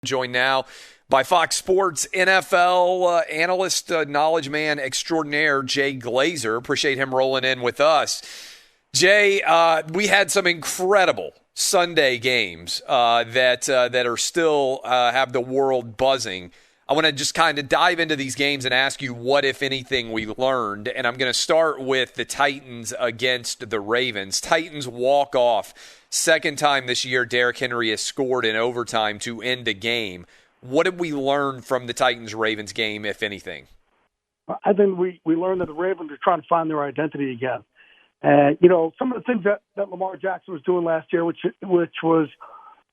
Joined now by Fox Sports NFL analyst, knowledge man extraordinaire, Jay Glazer. Appreciate him rolling in with us. Jay, we had some incredible Sunday games that are still have the world buzzing. I want to just kind of dive into these games and ask you what, if anything, we learned. And I'm going to start with the Titans against the Ravens. Titans walk off. Second time this year Derrick Henry has scored in overtime to end a game. What did we learn from the Titans-Ravens game, if anything? I think we learned that the Ravens are trying to find their identity again. And, some of the things that Lamar Jackson was doing last year, which was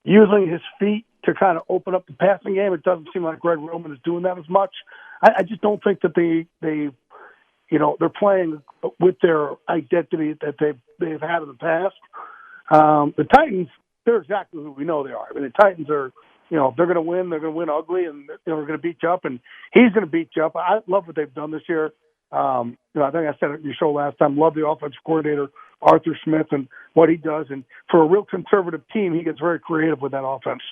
using his feet to kind of open up the passing game, it doesn't seem like Greg Roman is doing that as much. I just don't think that they're playing with their identity that they've had in the past. The Titans, they're exactly who we know they are. I mean, the Titans are, they're going to win. They're going to win ugly, and they're going to beat you up, and he's going to beat you up. I love what they've done this year. I think I said it in your show last time. Love the offensive coordinator, Arthur Smith, and what he does. And for a real conservative team, he gets very creative with that offense.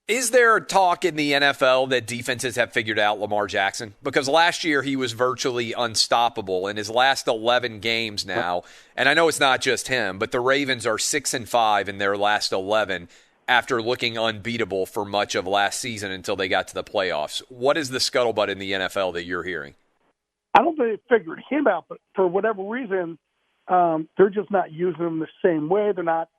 Is there talk in the NFL that defenses have figured out Lamar Jackson? Because last year he was virtually unstoppable in his last 11 games now. And I know it's not just him, but the Ravens are 6-5 in their last 11 after looking unbeatable for much of last season until they got to the playoffs. What is the scuttlebutt in the NFL that you're hearing? I don't think they figured him out, but for whatever reason, they're just not using him the same way. They're not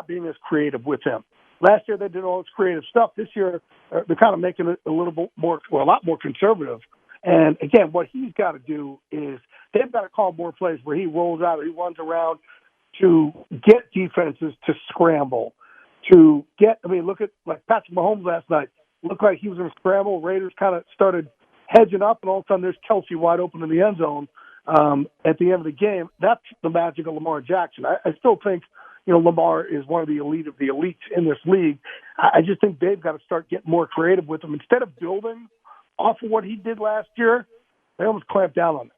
being as creative with him. Last year they did all this creative stuff. This year they're kind of making it a lot more conservative. And again, what he's got to do is they've got to call more plays where he rolls out or he runs around to get defenses to scramble. Look at like Patrick Mahomes last night. Looked like he was in a scramble. Raiders kind of started hedging up, and all of a sudden there's Kelsey wide open in the end zone at the end of the game. That's the magic of Lamar Jackson. I still think Lamar is one of the elite of the elites in this league. I just think they've got to start getting more creative with him. Instead of building off of what he did last year, they almost clamped down on it.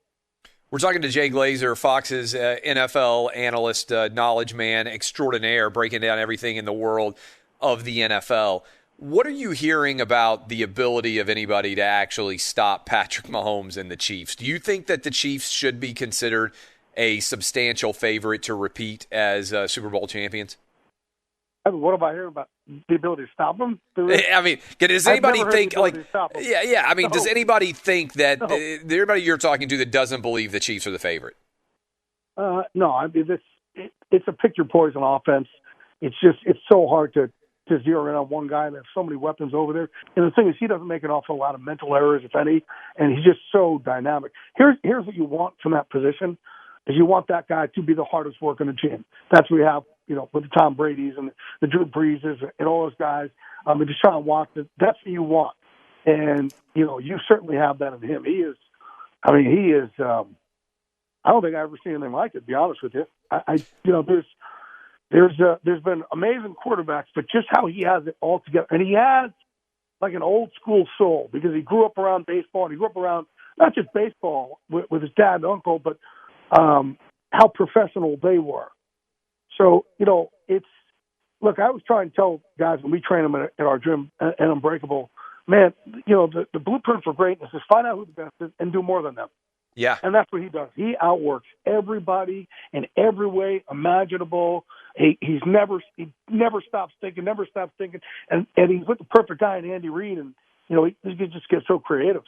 We're talking to Jay Glazer, Fox's NFL analyst, knowledge man extraordinaire, breaking down everything in the world of the NFL. What are you hearing about the ability of anybody to actually stop Patrick Mahomes and the Chiefs? Do you think that the Chiefs should be considered a substantial favorite to repeat as Super Bowl champions? What have I heard about the ability to stop them? I mean, does anybody think yeah? I mean, does anybody think that everybody you're talking to that doesn't believe the Chiefs are the favorite? No, I mean it's a pick your poison offense. It's so hard to zero in on one guy. They have so many weapons over there. And the thing is, he doesn't make an awful lot of mental errors, if any, and he's just so dynamic. Here's what you want from that position. Is you want that guy to be the hardest worker in the team. That's what we have, with the Tom Brady's and the Drew Breeses and all those guys. The Deshaun Watson. That's what you want, and you certainly have that in him. He is. I don't think I've ever seen anything like it. To be honest with you, there's been amazing quarterbacks, but just how he has it all together, and he has like an old school soul because he grew up around baseball and he grew up around not just baseball with his dad and uncle, but how professional they were. So, look, I was trying to tell guys when we train them at our gym at Unbreakable, man, the blueprint for greatness is find out who the best is and do more than them. Yeah. And that's what he does. He outworks everybody in every way imaginable. He never stops thinking, And he's with the perfect guy in Andy Reid, and, he just gets so creative.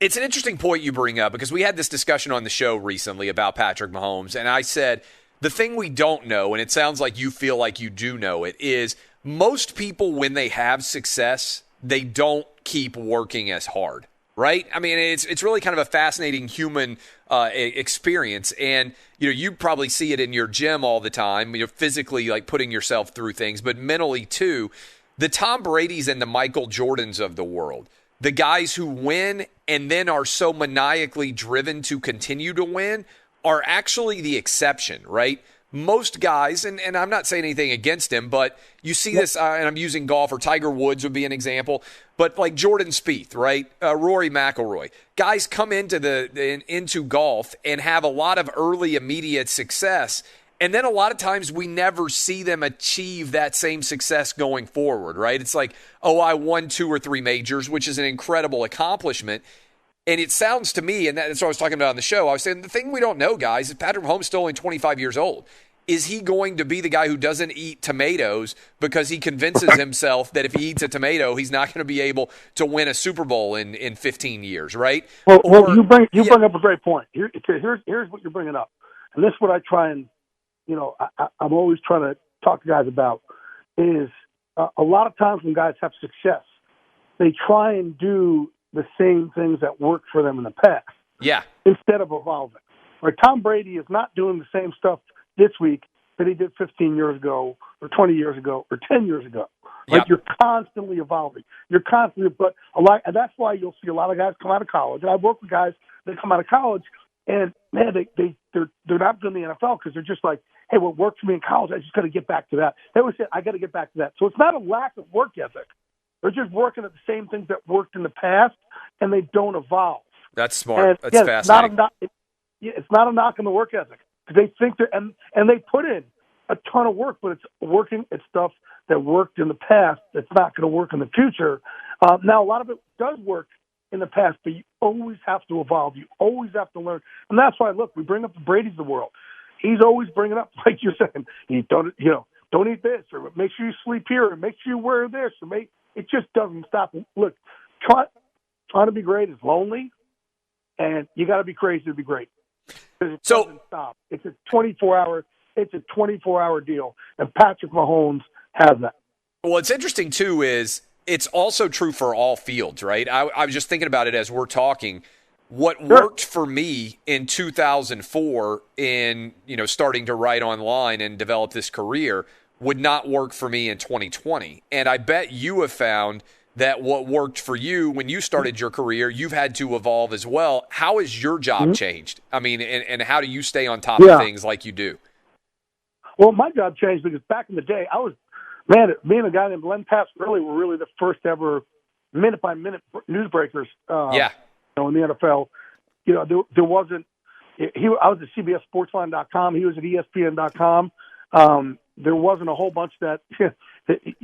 It's an interesting point you bring up because we had this discussion on the show recently about Patrick Mahomes, and I said the thing we don't know, and it sounds like you feel like you do know it, is most people, when they have success, they don't keep working as hard, right? I mean, it's really kind of a fascinating human experience, and you probably see it in your gym all the time. You're physically like putting yourself through things, but mentally too. The Tom Bradys and the Michael Jordans of the world, the guys who win and then are so maniacally driven to continue to win, are actually the exception, right? Most guys, and I'm not saying anything against him, but you see this, and I'm using golf, or Tiger Woods would be an example, but like Jordan Spieth, right? Rory McIlroy. Guys come into golf and have a lot of early immediate success, And then a lot of times we never see them achieve that same success going forward, right? It's like, oh, I won 2 or 3 majors, which is an incredible accomplishment. And it sounds to me, and that's what I was talking about on the show, I was saying the thing we don't know, guys, is Patrick Mahomes still only 25 years old. Is he going to be the guy who doesn't eat tomatoes because he convinces himself that if he eats a tomato, he's not going to be able to win a Super Bowl in 15 years, right? Well, you bring up a great point. Here's what you're bringing up. And this is what I try and, I'm always trying to talk to guys about is a lot of times when guys have success, they try and do the same things that worked for them in the past. Yeah. Instead of evolving. Right? Tom Brady is not doing the same stuff this week that he did 15 years ago or 20 years ago or 10 years ago. Right? Yep. You're constantly evolving. And that's why you'll see a lot of guys come out of college. And I've worked with guys that come out of college and, man, they're not good in the NFL because they're just like, hey, what worked for me in college, I just got to get back to that. They always say, I got to get back to that. So it's not a lack of work ethic. They're just working at the same things that worked in the past, and they don't evolve. That's smart. And, That's fascinating. It's not a knock on the work ethic. They think and they put in a ton of work, but it's stuff that worked in the past that's not going to work in the future. Now, a lot of it does work in the past, but you always have to evolve. You always have to learn. And that's why, look, we bring up the Brady's of the world. He's always bringing up, like you're saying, don't eat this, or make sure you sleep here, or make sure you wear this, it just doesn't stop. Look, trying to be great is lonely, and you got to be crazy to be great. It doesn't stop. It's a 24-hour deal, and Patrick Mahomes has that. Well, what's interesting too is it's also true for all fields, right? I was just thinking about it as we're talking. What worked for me in 2004 in starting to write online and develop this career would not work for me in 2020. And I bet you have found that what worked for you when you started your career, you've had to evolve as well. How has your job changed? I mean, and how do you stay on top of things like you do? Well, my job changed because back in the day, me and a guy named Len Pasquarelli were really the first ever minute-by-minute newsbreakers in the NFL. There wasn't – I was at CBSSportsline.com. He was at ESPN.com. There wasn't a whole bunch that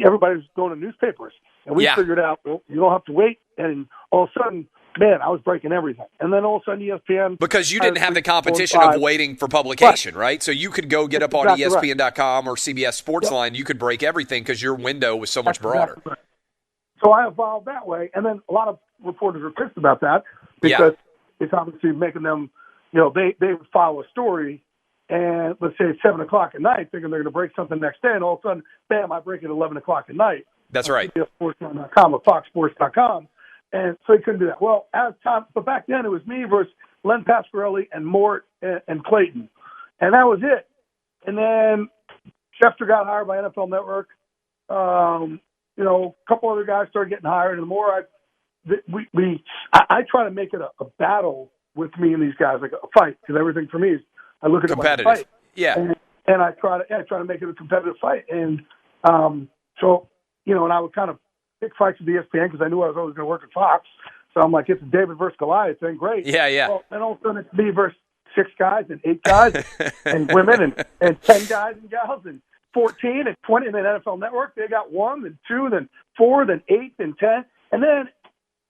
everybody was going to newspapers. And we figured out, well, you don't have to wait. And all of a sudden, man, I was breaking everything. And then all of a sudden ESPN. Because you didn't have the competition of waiting for publication, right? So you could go get up on ESPN.com or CBS Sportsline. You could break everything because your window was so much broader. Exactly right. So I evolved that way. And then a lot of reporters are pissed about that because it's obviously making them, they would follow a story. And let's say it's 7 o'clock at night, thinking they're going to break something next day. And all of a sudden, bam, I break it at 11 o'clock at night. That's right. CBSSportsline.com or FoxSports.com. And so he couldn't do that. Well, but back then it was me versus Len Pasquarelli and Mort and Clayton. And that was it. And then Schefter got hired by NFL Network. A couple other guys started getting hired. And the more I try to make it a battle with me and these guys, like a fight, because everything for me is, I look at it like a fight. Yeah. And I try to make it a competitive fight. And and I would kind of pick fights with ESPN because I knew I was always going to work at Fox. So I'm like, it's a David versus Goliath thing. Great. Yeah. Well, then all of a sudden it's me versus 6 guys and 8 guys and women and 10 guys and gals and 14 and 20. And then NFL Network, they got 1, then 2, then 4, then 8, then 10. And then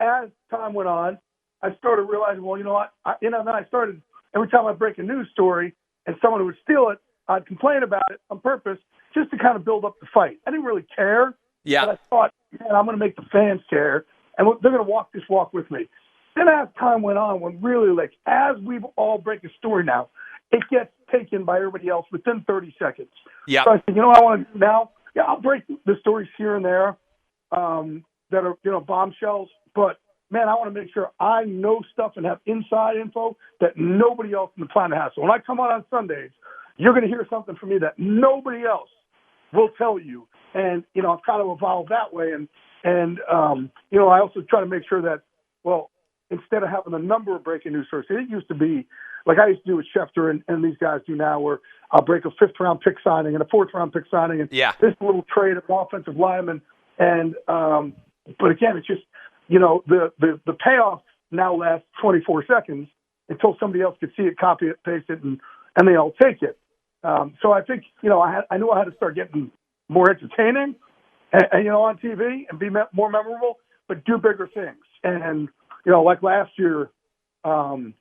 as time went on, I started realizing, well, you know what? Then I started, every time I break a news story and someone would steal it, I'd complain about it on purpose just to kind of build up the fight. I didn't really care. Yeah. But I thought, man, I'm going to make the fans care, and they're going to walk this walk with me. Then as time went on, when really, as we all break a story now, it gets taken by everybody else within 30 seconds. Yeah. So I said, what I want to do now? Yeah, I'll break the stories here and there that are, bombshells, but man, I want to make sure I know stuff and have inside info that nobody else on the planet has. So when I come on Sundays, you're going to hear something from me that nobody else will tell you. And, I've kind of evolved that way. And I also try to make sure that, well, instead of having a number of breaking news sources, it used to be like I used to do with Schefter and these guys do now, where I'll break a 5th-round pick signing and a 4th-round pick signing and this little trade of offensive lineman. And, but again, it's just, the payoff now lasts 24 seconds until somebody else could see it, copy it, paste it, and they all take it. So I think, I knew I had to start getting more entertaining and on TV and be more memorable, but do bigger things. And, like last year, coming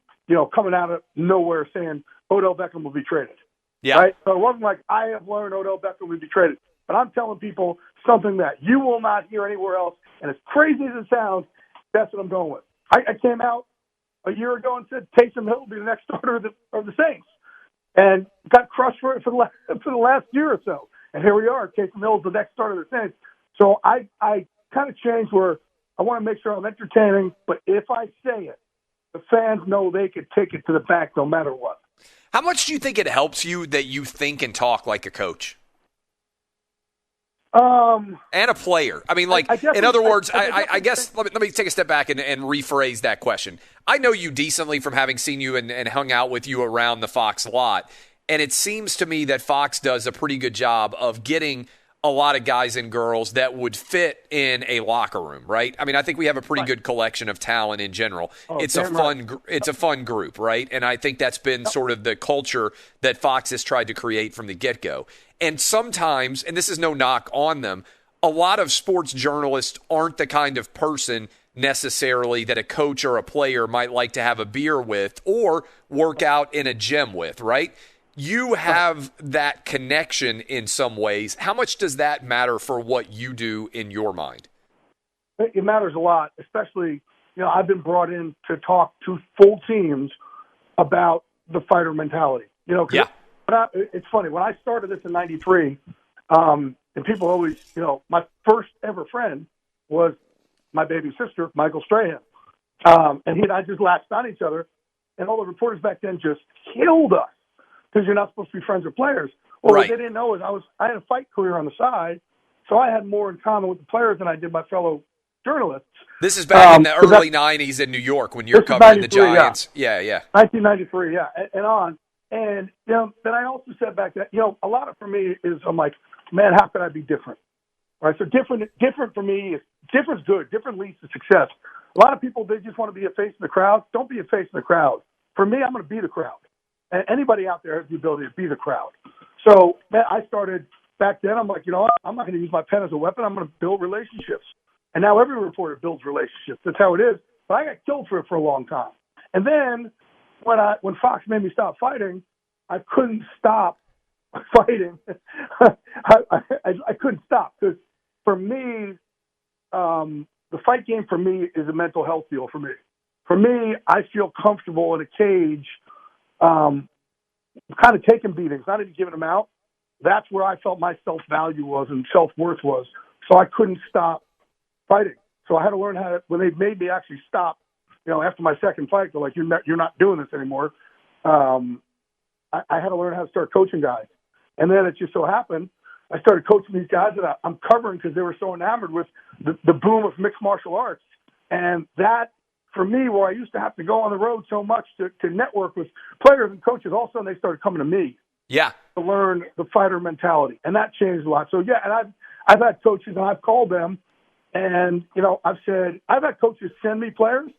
out of nowhere saying Odell Beckham will be traded. Yeah. Right? So it wasn't like I have learned Odell Beckham will be traded. But I'm telling people something that you will not hear anywhere else. And as crazy as it sounds, that's what I'm going with. I came out a year ago and said Taysom Hill will be the next starter of the Saints. And got crushed for the last year or so. And here we are. Taysom Hill is the next starter of the Saints. So I kind of changed where I want to make sure I'm entertaining. But if I say it, the fans know they could take it to the bank no matter what. How much do you think it helps you that you think and talk like a coach? And a player. I mean, in other words, I guess let me take a step back and rephrase that question. I know you decently from having seen you and hung out with you around the Fox lot, and it seems to me that Fox does a pretty good job of getting a lot of guys and girls that would fit in a locker room, right? I mean, I think we have a pretty good collection of talent in general. It's a fun group, right? And I think that's been sort of the culture that Fox has tried to create from the get-go. And sometimes, and this is no knock on them, a lot of sports journalists aren't the kind of person necessarily that a coach or a player might like to have a beer with or work out in a gym with, right? You have that connection in some ways. How much does that matter for what you do in your mind? It matters a lot, especially, I've been brought in to talk to full teams about the fighter mentality. Yeah. It's funny. When I started this in '93, and people always, my first ever friend was my baby sister, Michael Strahan. And he and I just latched on each other, and all the reporters back then just killed us. Because you're not supposed to be friends with players. Well, right. What they didn't know is I had a fight career on the side, so I had more in common with the players than I did my fellow journalists. This is back in the early '90s in New York when you're covering the Giants. Yeah. 1993, and on. And then I also said back that a lot of for me is I'm like, man, how could I be different? Right. So different for me is different's good. Different leads to success. A lot of people they just want to be a face in the crowd. Don't be a face in the crowd. For me, I'm going to be the crowd. And anybody out there has the ability to be the crowd. So I started back then. I'm like, what? I'm not going to use my pen as a weapon. I'm going to build relationships. And now every reporter builds relationships. That's how it is. But I got killed for it for a long time. And then when Fox made me stop fighting, I couldn't stop fighting. I couldn't stop because for me, the fight game for me is a mental health deal for me. For me, I feel comfortable in a cage. Kind of taking beatings, not even giving them out. That's where I felt my self-value was and self-worth was. So I couldn't stop fighting. So I had to learn how to, when they made me actually stop, after my second fight, they're like, you're not doing this anymore. I had to learn how to start coaching guys. And then it just so happened, I started coaching these guys that I'm covering because they were so enamored with the boom of mixed martial arts. And that, for me, where I used to have to go on the road so much to network with players and coaches, all of a sudden they started coming to me. Yeah. To learn the fighter mentality. And that changed a lot. So, yeah, and I've had coaches, and I've called them, and, I've said, I've had coaches send me players,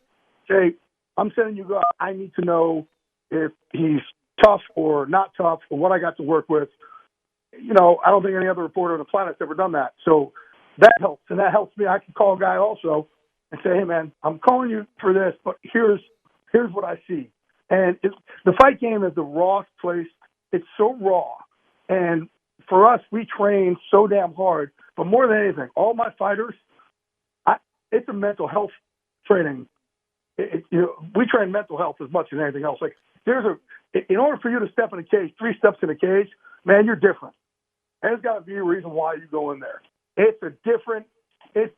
say, I'm sending you guys, I need to know if he's tough or not tough or what I got to work with. I don't think any other reporter on the planet's ever done that. So that helps, and that helps me. I can call a guy also and say, hey, man, I'm calling you for this, but here's what I see. And the fight game is the rawest place. It's so raw. And for us, we train so damn hard. But more than anything, all my fighters, it's a mental health training. We train mental health as much as anything else. Like in order for you to step in a cage, 3 steps in a cage, man, you're different. There's got to be a reason why you go in there. It's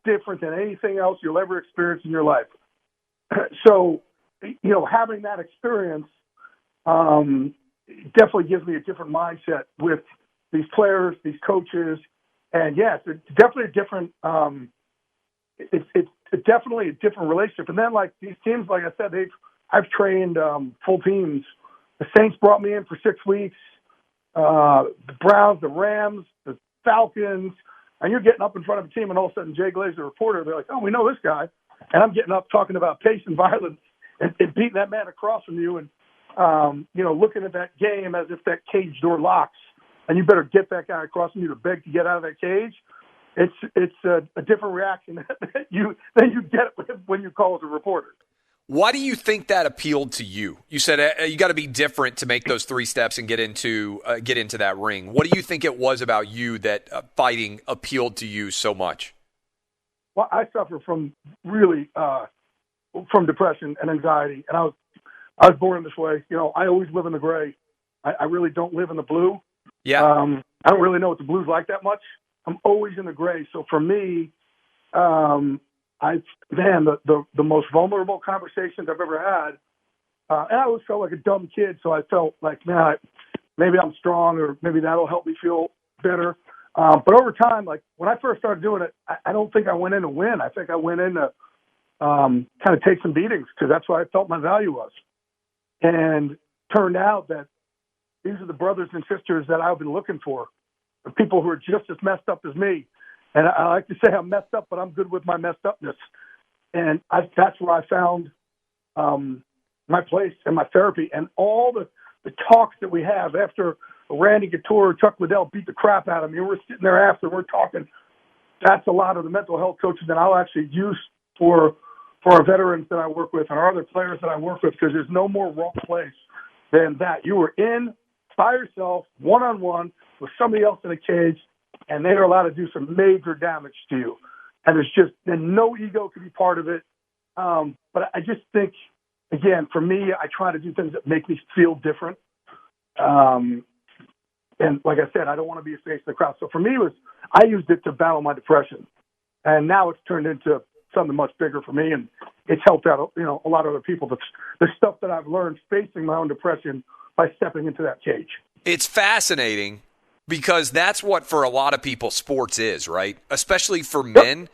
different than anything else you'll ever experience in your life. So, having that experience definitely gives me a different mindset with these players, these coaches, and yes, it's definitely a different. It's definitely a different relationship. And then, like these teams, like I said, I've trained full teams. The Saints brought me in for 6 weeks. The Browns, the Rams, the Falcons. And you're getting up in front of a team, and all of a sudden, Jay Glazer, the reporter, they're like, oh, we know this guy. And I'm getting up talking about pace and violence and beating that man across from you. And looking at that game as if that cage door locks and you better get that guy across from you to beg to get out of that cage. It's a different reaction than you get when you call as a reporter. Why do you think that appealed to you? You said you got to be different to make those 3 steps and get into that ring. What do you think it was about you that fighting appealed to you so much? Well, I suffer from really from depression and anxiety, and I was born this way. I always live in the gray. I really don't live in the blue. Yeah. I don't really know what the blue's like that much. I'm always in the gray. So for me, the most vulnerable conversations I've ever had, and I always felt like a dumb kid. So I felt like, man, maybe I'm strong, or maybe that'll help me feel better. But over time, like when I first started doing it, I don't think I went in to win. I think I went in to kind of take some beatings, because that's what I felt my value was. And turned out that these are the brothers and sisters that I've been looking for, the people who are just as messed up as me. And I like to say I'm messed up, but I'm good with my messed upness. And that's where I found my place and my therapy. And all the talks that we have after Randy Couture or Chuck Liddell beat the crap out of me, and we're sitting there after, we're talking, that's a lot of the mental health coaches that I'll actually use for our veterans that I work with and our other players that I work with, because there's no more wrong place than that. You were in by yourself, one-on-one, with somebody else in a cage, and they are allowed to do some major damage to you. And no ego can be part of it. But I just think, again, for me, I try to do things that make me feel different. And like I said, I don't want to be a face in the crowd. So for me, I used it to battle my depression. And now it's turned into something much bigger for me, and it's helped out, a lot of other people. The stuff that I've learned facing my own depression by stepping into that cage. It's fascinating, because that's what, for a lot of people, sports is, right? Especially for men,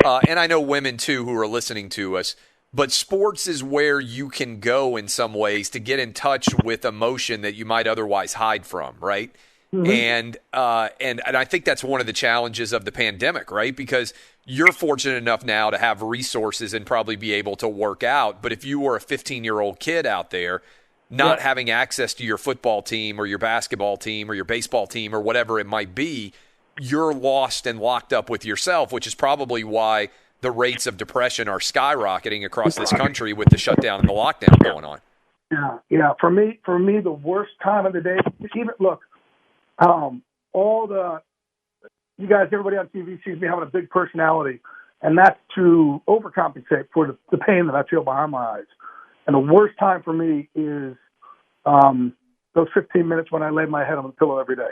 and I know women too who are listening to us. But sports is where you can go in some ways to get in touch with emotion that you might otherwise hide from, right? Mm-hmm. And I think that's one of the challenges of the pandemic, right? Because you're fortunate enough now to have resources and probably be able to work out. But if you were a 15-year-old kid out there, not having access to your football team or your basketball team or your baseball team or whatever it might be, you're lost and locked up with yourself, which is probably why the rates of depression are skyrocketing across this country with the shutdown and the lockdown going on. Yeah. For me, the worst time of the day, even look, you guys, everybody on TV sees me having a big personality, and that's to overcompensate for the pain that I feel behind my eyes. And the worst time for me is those 15 minutes when I lay my head on the pillow every day.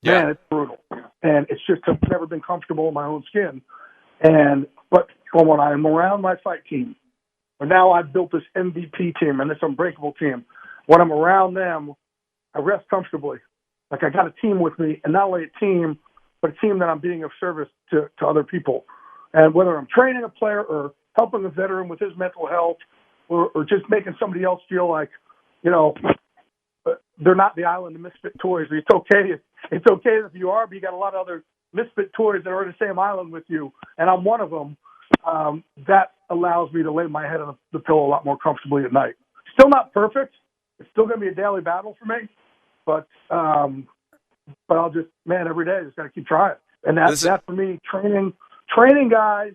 Yeah. Man, it's brutal. And it's just, I've never been comfortable in my own skin. But when I'm around my fight team, and now I've built this MVP team and this unbreakable team, when I'm around them, I rest comfortably. Like I got a team with me, and not only a team, but a team that I'm being of service to other people. And whether I'm training a player or helping a veteran with his mental health, or just making somebody else feel like, they're not the island of misfit toys. It's okay if you are, but you got a lot of other misfit toys that are on the same island with you, and I'm one of them. That allows me to lay my head on the pillow a lot more comfortably at night. Still not perfect. It's still going to be a daily battle for me, but I'll just, every day I just got to keep trying. And that for me, training guys,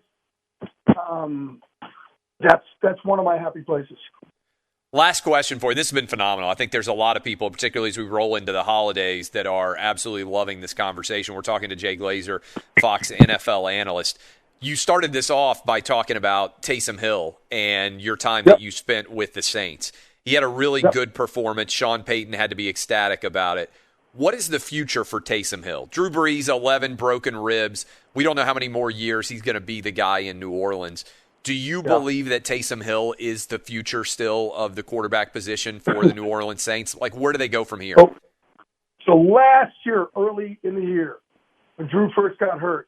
that's one of my happy places. Last question for you. This has been phenomenal. I think there's a lot of people, particularly as we roll into the holidays, that are absolutely loving this conversation. We're talking to Jay Glazer, Fox NFL analyst. You started this off by talking about Taysom Hill and your time that you spent with the Saints. He had a really good performance. Sean Payton had to be ecstatic about it. What is the future for Taysom Hill? Drew Brees, 11 broken ribs. We don't know how many more years he's going to be the guy in New Orleans. Do you believe that Taysom Hill is the future still of the quarterback position for the New Orleans Saints? Like, where do they go from here? So last year, early in the year, when Drew first got hurt,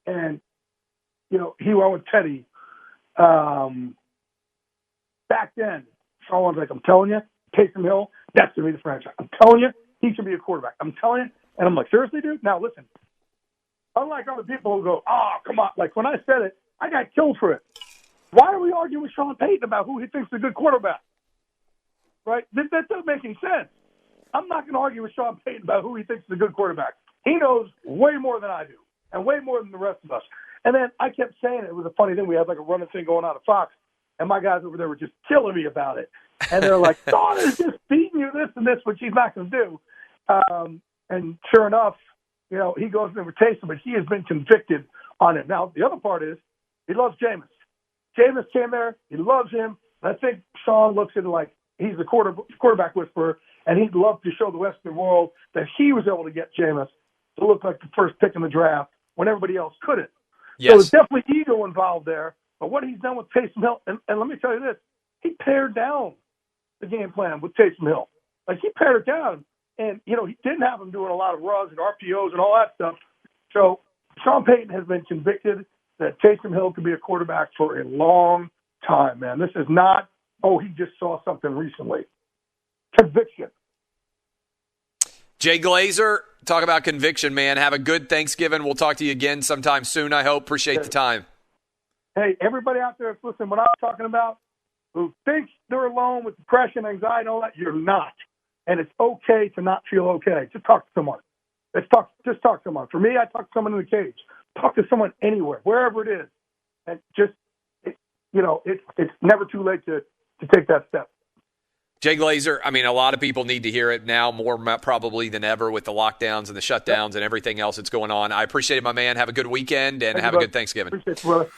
and, he went with Teddy, back then, Sean was like, I'm telling you, Taysom Hill, that's going to be the franchise. I'm telling you, he should be a quarterback. I'm telling you. And I'm like, seriously, dude? Now, listen, unlike other people who go, oh, come on. Like, when I said it, I got killed for it. Why are we arguing with Sean Payton about who he thinks is a good quarterback? right? That doesn't make any sense. I'm not going to argue with Sean Payton about who he thinks is a good quarterback. He knows way more than I do and way more than the rest of us. And then I kept saying it was a funny thing. We had like a running thing going on at Fox, and my guys over there were just killing me about it. And they're like, Sean is just feeding you this and this, which he's not going to do. And sure enough, he goes in with Taysom, but he has been convicted on it. Now, the other part is he loves Jameis. Jameis came there. He loves him. And I think Sean looks at it like he's the quarterback whisperer, and he'd love to show the Western world that he was able to get Jameis to look like the first pick in the draft when everybody else couldn't. Yes. So there's definitely ego involved there. But what he's done with Taysom Hill, and let me tell you this, he pared down the game plan with Taysom Hill. Like, he pared it down. And, he didn't have him doing a lot of runs and RPOs and all that stuff. So Sean Payton has been convicted that Taysom Hill could be a quarterback for a long time, man. This is not, he just saw something recently. Conviction. Jay Glazer, talk about conviction, man. Have a good Thanksgiving. We'll talk to you again sometime soon, I hope. Appreciate the time. Hey, everybody out there, listen, what I'm talking about, who thinks they're alone with depression, anxiety, and all that, you're not. And it's okay to not feel okay. Just talk to someone. Just talk to someone. For me, I talk to someone in the cage. Talk to someone anywhere, wherever it is. And just, it's never too late to take that step. Jay Glazer, a lot of people need to hear it now more probably than ever with the lockdowns and the shutdowns and everything else that's going on. I appreciate it, my man. Have a good weekend and have a good Thanksgiving. Appreciate it, brother.